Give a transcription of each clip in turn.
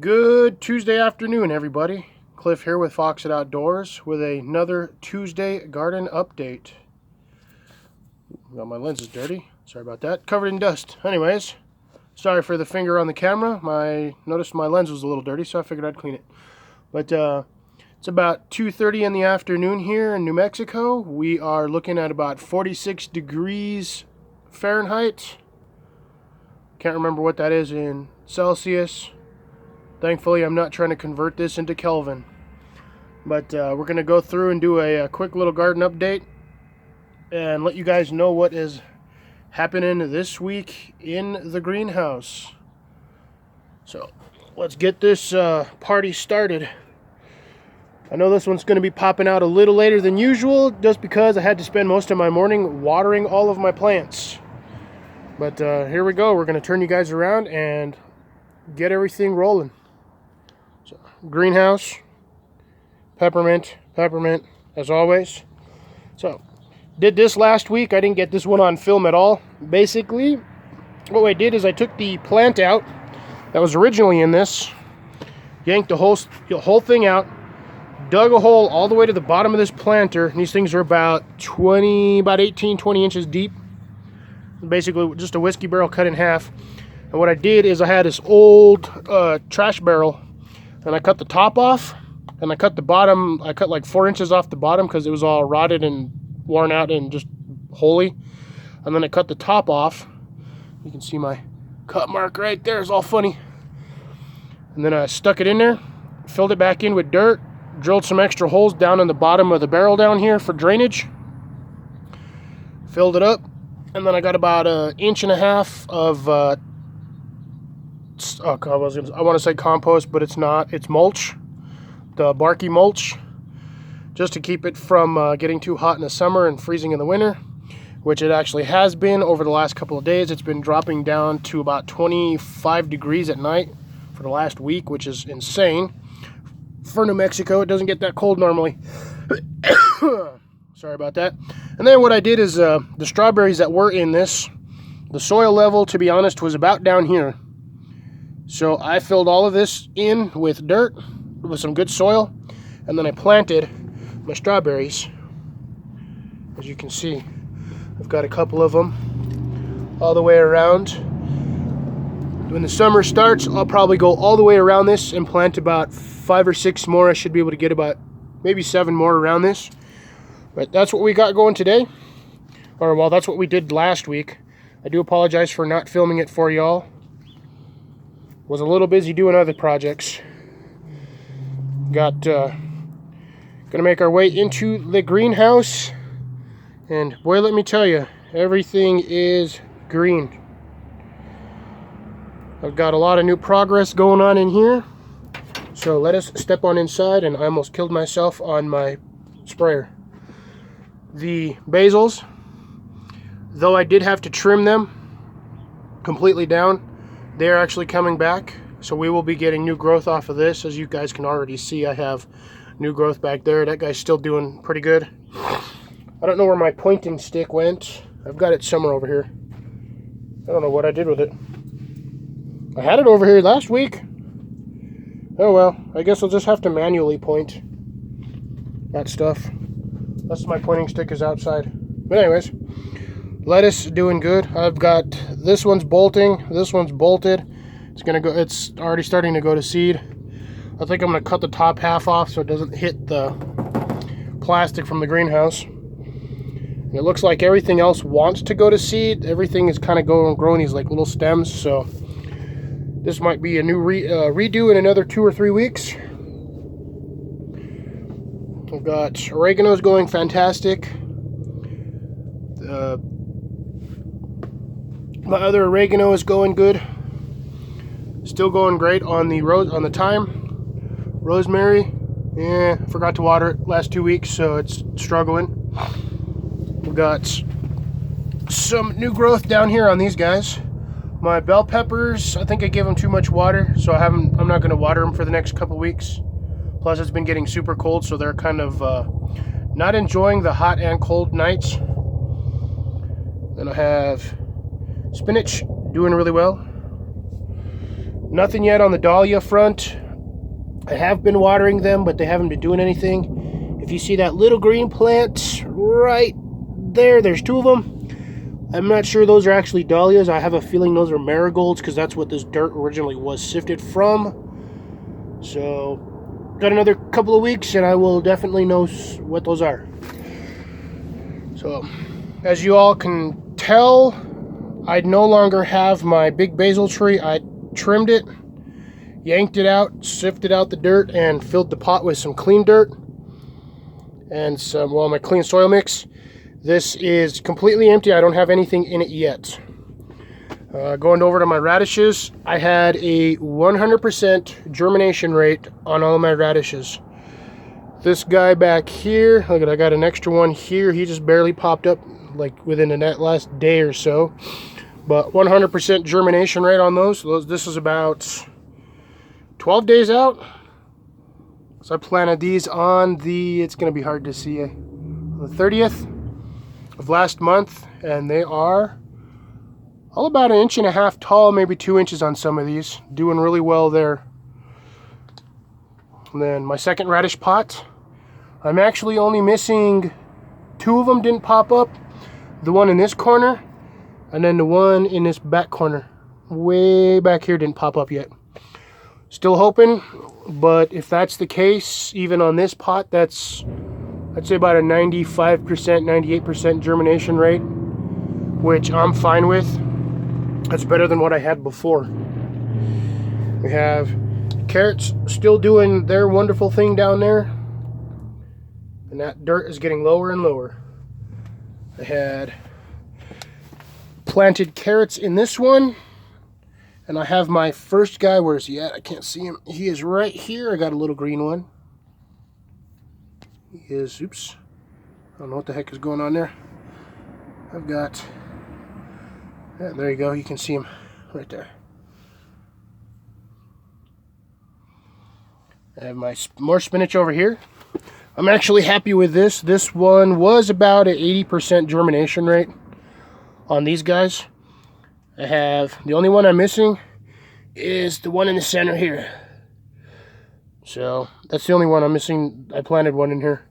Good Tuesday afternoon, everybody. Cliff here with Fox It Outdoors with another Tuesday garden update. Got my lenses dirty. Sorry about that. Covered in dust. Anyways, sorry for the finger on the camera. Noticed my lens was a little dirty, so I figured I'd clean it. But it's about 2:30 in the afternoon here in New Mexico. We are looking at about 46 degrees Fahrenheit. Can't remember what that is in Celsius. Thankfully, I'm not trying to convert this into Kelvin. But we're going to go through and do a quick little garden update and let you guys know what is happening this week in the greenhouse. So let's get this party started. I know this one's going to be popping out a little later than usual just because I had to spend most of my morning watering all of my plants. But here we go. We're going to turn you guys around and get everything rolling. So, greenhouse, peppermint, as always. So, did this last week. I didn't get this one on film at all. Basically, what I did is I took the plant out that was originally in this, yanked the whole thing out, dug a hole all the way to the bottom of this planter. And these things are about 18, 20 inches deep. Basically, just a whiskey barrel cut in half. And what I did is I had this old trash barrel, and I cut the top off, and I cut the bottom. I cut like 4 inches off the bottom because it was all rotted and worn out and just holy. And then I cut the top off. You can see my cut mark right there. It's all funny. And then I stuck it in there, filled it back in with dirt, drilled some extra holes down in the bottom of the barrel down here for drainage, filled it up, and then I got about 1.5 inches of I want to say compost, but it's not. It's mulch, the barky mulch, just to keep it from getting too hot in the summer and freezing in the winter, which it actually has been over the last couple of days. It's been dropping down to about 25 degrees at night for the last week, which is insane. For New Mexico, it doesn't get that cold normally. Sorry about that. And then what I did is the strawberries that were in this, the soil level, to be honest, was about down here. So I filled all of this in with dirt, with some good soil, and then I planted my strawberries. As you can see, I've got a couple of them all the way around. When the summer starts, I'll probably go all the way around this and plant about 5 or 6 more. I should be able to get about maybe 7 more around this. But that's what we got going today. Or, well, that's what we did last week. I do apologize for not filming it for y'all. Was a little busy doing other projects. Gonna make our way into the greenhouse. And boy, let me tell you, everything is green. I've got a lot of new progress going on in here. So let us step on inside, and I almost killed myself on my sprayer. The basils, though I did have to trim them completely down, they're actually coming back. So we will be getting new growth off of this. As you guys can already see, I have new growth back there. That guy's still doing pretty good. I don't know where my pointing stick went. I've got it somewhere over here. I don't know what I did with it. I had it over here last week. Oh well, I guess I'll just have to manually point that stuff. That's my pointing stick is outside. But anyways, lettuce doing good. I've got this one's bolting, this one's bolted. It's already starting to go to seed. I think I'm gonna cut the top half off so it doesn't hit the plastic from the greenhouse. And it looks like everything else wants to go to seed. Everything is kind of growing these like little stems, so this might be a new redo in another 2 or 3 weeks. We've got oregano's going fantastic. My other oregano is going good. Still going great on the thyme. Rosemary, forgot to water it last 2 weeks, so it's struggling. We've got some new growth down here on these guys. My bell peppers, I think I gave them too much water, so I'm not going to water them for the next couple weeks. Plus, it's been getting super cold, so they're kind of not enjoying the hot and cold nights. Then I have spinach doing really well. Nothing yet on the Dahlia front. I have been watering them, but they haven't been doing anything. If you see that little green plant right there, there's 2 of them. I'm not sure those are actually dahlias. I have a feeling those are marigolds because that's what this dirt originally was sifted from. So, got another couple of weeks and I will definitely know what those are. So, as you all can tell, I no longer have my big basil tree. I trimmed it, yanked it out, sifted out the dirt, and filled the pot with some clean dirt and some, well, my clean soil mix. This is completely empty. I don't have anything in it yet. Going over to my radishes, I had a 100% germination rate on all of my radishes. This guy back here, look at, I got an extra one here. He just barely popped up like within the last day or so. But 100% germination rate on those. This is about 12 days out. So I planted these on the, it's going to be hard to see, the 30th of last month. And they are all about 1.5 inches tall, maybe 2 inches on some of these. Doing really well there. And then my second radish pot, I'm actually only missing 2 of them didn't pop up. The one in this corner, and then the one in this back corner, way back here, didn't pop up yet. Still hoping, but if that's the case, even on this pot, that's, I'd say about a 95%, 98% germination rate, which I'm fine with. That's better than what I had before. We have carrots still doing their wonderful thing down there, and that dirt is getting lower and lower. I had planted carrots in this one, and I have my first guy. Where is he at? I can't see him. He is right here. I got a little green one. He is, oops, I don't know what the heck is going on there. I've got, yeah, there you go, you can see him right there. I have my more spinach over here. I'm actually happy with this. This one was about an 80% germination rate on these guys. I have, the only one I'm missing is the one in the center here. So that's the only one I'm missing. I planted one in here.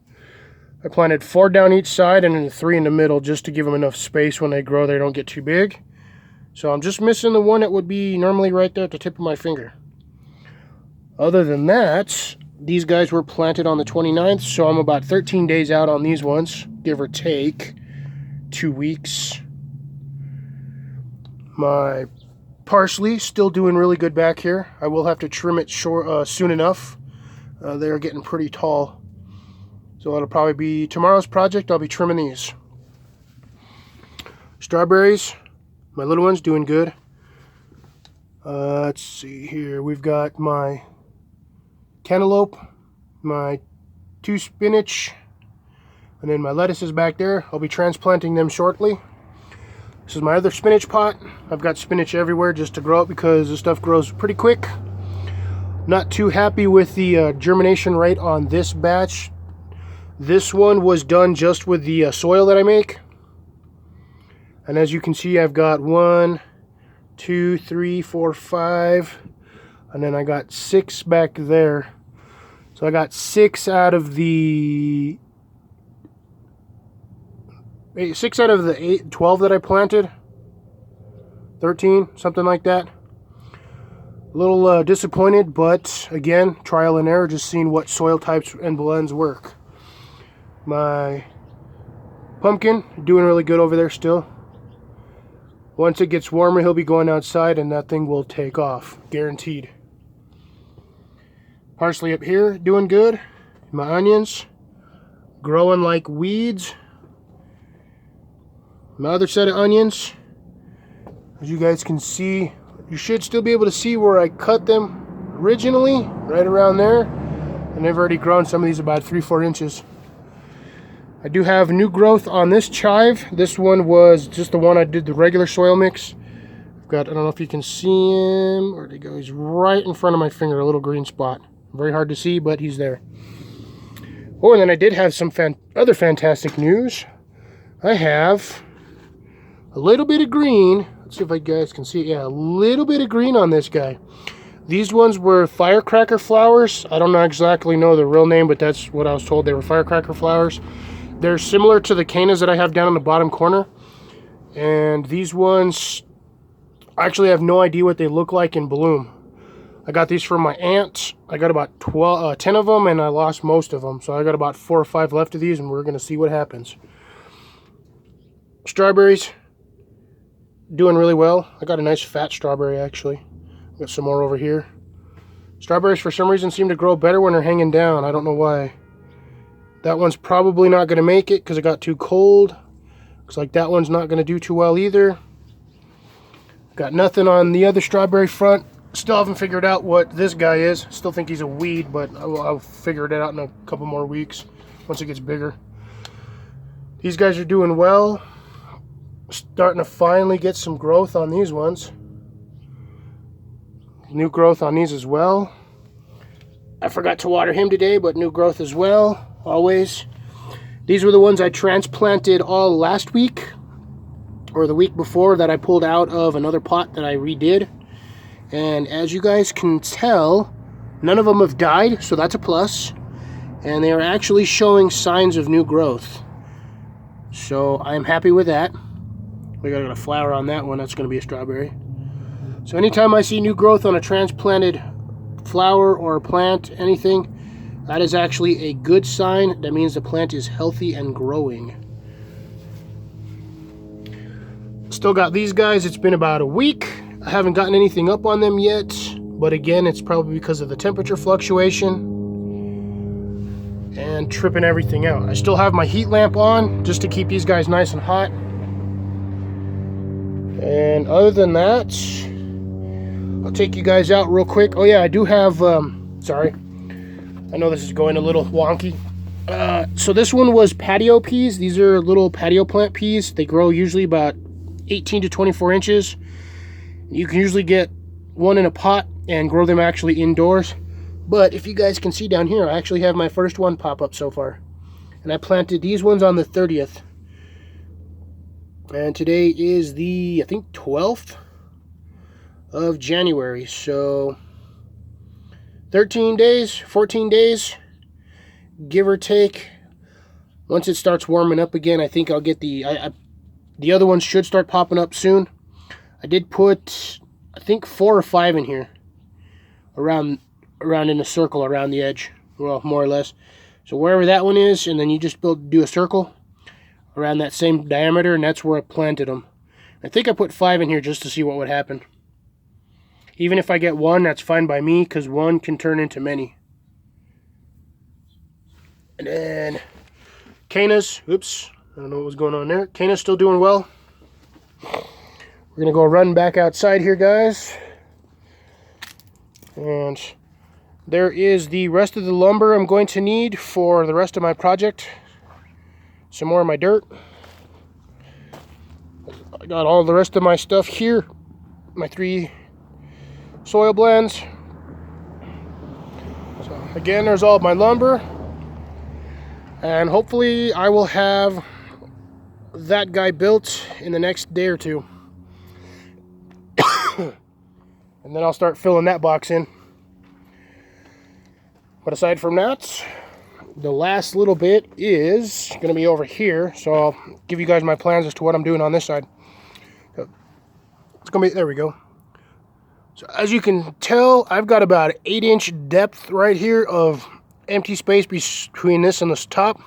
I planted 4 down each side and then 3 in the middle just to give them enough space when they grow, they don't get too big. So I'm just missing the one that would be normally right there at the tip of my finger. Other than that, these guys were planted on the 29th, so I'm about 13 days out on these ones, give or take 2 weeks. My parsley still doing really good back here. I will have to trim it short soon enough. They are getting pretty tall. So it'll probably be tomorrow's project. I'll be trimming these. Strawberries, my little ones, doing good. Let's see here. We've got my cantaloupe, my 2 spinach, and then my lettuces back there. I'll be transplanting them shortly. This is my other spinach pot. I've got spinach everywhere just to grow it because this stuff grows pretty quick. Not too happy with the germination rate on this batch. This one was done just with the soil that I make. And as you can see, I've got 1, 2, 3, 4, 5, and then I got 6 back there. So I got 6 out of the 12 that I planted. 13, something like that. A little disappointed, but again, trial and error, just seeing what soil types and blends work. My pumpkin, doing really good over there still. Once it gets warmer, he'll be going outside and that thing will take off, guaranteed. Parsley up here, doing good. My onions, growing like weeds. My other set of onions, as you guys can see, you should still be able to see where I cut them originally, right around there. And they've already grown, some of these about 3-4 inches. I do have new growth on this chive. This one was just the one I did the regular soil mix. I've got, I don't know if you can see him. Where'd he go? He's right in front of my finger, a little green spot. Very hard to see, but he's there. Oh, and then I did have some other fantastic news. I have a little bit of green. Let's see if you guys can see. Yeah, a little bit of green on this guy. These ones were firecracker flowers. I don't exactly know the real name, but that's what I was told. They were firecracker flowers. They're similar to the cannas that I have down in the bottom corner. And these ones, I actually have no idea what they look like in bloom. I got these from my aunt. I got about 10 of them, and I lost most of them. So I got about 4 or 5 left of these, and we're going to see what happens. Strawberries, doing really well. I got a nice fat strawberry, actually. Got some more over here. Strawberries, for some reason, seem to grow better when they're hanging down. I don't know why. That one's probably not going to make it because it got too cold. Looks like that one's not going to do too well either. Got nothing on the other strawberry front. Still haven't figured out what this guy is. Still think he's a weed, but I'll figure it out in a couple more weeks once it gets bigger. These guys are doing well. Starting to finally get some growth on these ones. New growth on these as well. I forgot to water him today, but new growth as well, always. These were the ones I transplanted all last week, or the week before, that I pulled out of another pot that I redid. And as you guys can tell, none of them have died, so that's a plus. And they are actually showing signs of new growth. So I'm happy with that. We got a flower on that one. That's going to be a strawberry. So anytime I see new growth on a transplanted flower or a plant, anything, that is actually a good sign. That means the plant is healthy and growing. Still got these guys. It's been about a week. I haven't gotten anything up on them yet, but again, it's probably because of the temperature fluctuation and tripping everything out. I still have my heat lamp on just to keep these guys nice and hot. And other than that, I'll take you guys out real quick. Oh yeah, I do have, sorry, I know this is going a little wonky. So this one was patio peas. These are little patio plant peas. They grow usually about 18 to 24 inches. You can usually get one in a pot and grow them actually indoors. But if you guys can see down here, I actually have my first one pop up so far. And I planted these ones on the 30th. And today is the, I think, 12th of January. So 13 days, 14 days, give or take. Once it starts warming up again, I think I'll get the other ones should start popping up soon. I did put, I think, 4 or 5 in here, around in a circle around the edge, well, more or less. So wherever that one is, and then you just do a circle around that same diameter, and that's where I planted them. I think I put 5 in here just to see what would happen. Even if I get one, that's fine by me, because one can turn into many. And then Cannas, oops, I don't know what was going on there. Canna's still doing well. We're gonna go run back outside here, guys. And there is the rest of the lumber I'm going to need for the rest of my project. Some more of my dirt. I got all the rest of my stuff here. My 3 soil blends. So again, there's all of my lumber. And hopefully I will have that guy built in the next day or two. And then I'll start filling that box in. But aside from that, the last little bit is going to be over here. So I'll give you guys my plans as to what I'm doing on this side. So it's going to be, there we go. So as you can tell, I've got about an 8-inch depth right here of empty space between this and this top.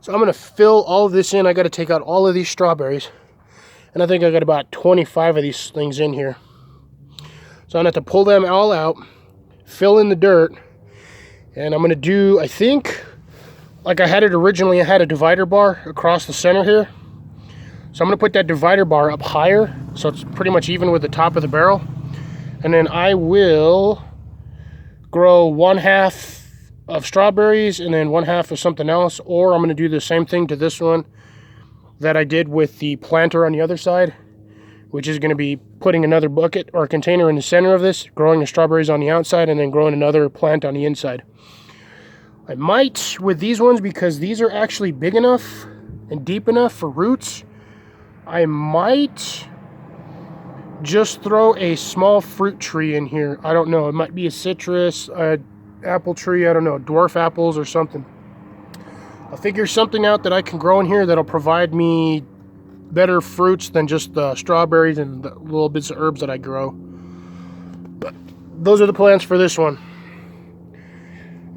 So I'm going to fill all of this in. I got to take out all of these strawberries. And I think I got about 25 of these things in here. So I'm going to have to pull them all out, fill in the dirt, and I'm going to do, I think, like I had it originally, I had a divider bar across the center here. So I'm going to put that divider bar up higher, so it's pretty much even with the top of the barrel. And then I will grow 1/2 of strawberries and then 1/2 of something else, or I'm going to do the same thing to this one that I did with the planter on the other side, which is going to be putting another bucket or container in the center of this, growing the strawberries on the outside, and then growing another plant on the inside. I might with these ones, because these are actually big enough and deep enough for roots, I might just throw a small fruit tree in here. I don't know. It might be a citrus, apple tree. I don't know. Dwarf apples or something. I'll figure something out that I can grow in here that'll provide me better fruits than just the strawberries and the little bits of herbs that I grow. But those are the plans for this one.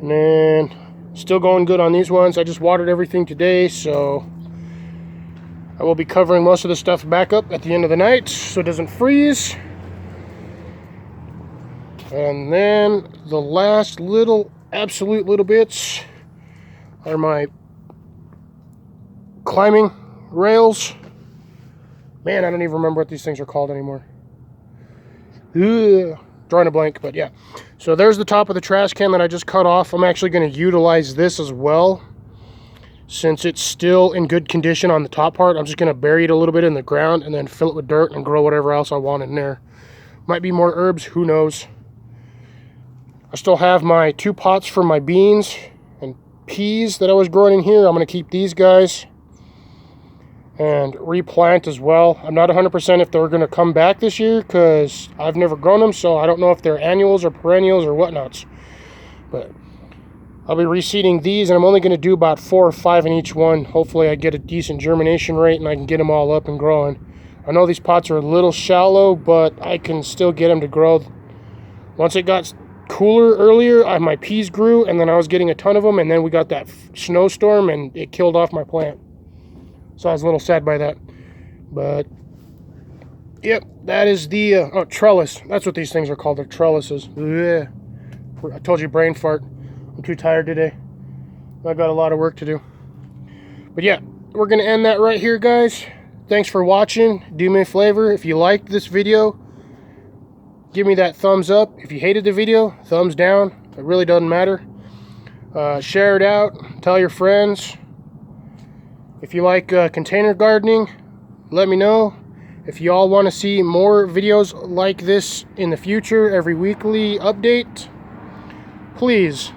And then still going good on these ones. I just watered everything today, so I will be covering most of the stuff back up at the end of the night so it doesn't freeze. And then the last absolute little bits are my climbing rails. Man, I don't even remember what these things are called anymore. Ugh, drawing a blank, but yeah. So there's the top of the trash can that I just cut off. I'm actually going to utilize this as well. Since it's still in good condition on the top part, I'm just going to bury it a little bit in the ground and then fill it with dirt and grow whatever else I want in there. Might be more herbs, who knows. I still have my 2 pots for my beans and peas that I was growing in here. I'm going to keep these guys and replant as well. I'm not 100% if they're going to come back this year because I've never grown them, so I don't know if they're annuals or perennials or whatnots. But I'll be reseeding these, and I'm only going to do about 4 or 5 in each one. Hopefully I get a decent germination rate and I can get them all up and growing. I know these pots are a little shallow, but I can still get them to grow. Once it got cooler earlier, my peas grew, and then I was getting a ton of them, and then we got that snowstorm and it killed off my plant. So I was a little sad by that. But yep, that is the trellis. That's what these things are called. They're trellises. Ugh. I told you, brain fart. I'm too tired today. I got a lot of work to do. But yeah, we're gonna end that right here, guys. Thanks for watching. Do me a favor, if you liked this video, give me that thumbs up. If you hated the video, thumbs down. It really doesn't matter. Share it out. Tell your friends. If you like container gardening, let me know. If you all want to see more videos like this in the future, every weekly update, please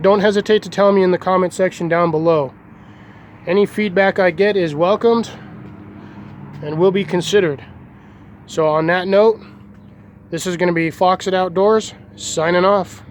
don't hesitate to tell me in the comment section down below. Any feedback I get is welcomed and will be considered. So on that note, this is going to be Fox It Outdoors signing off.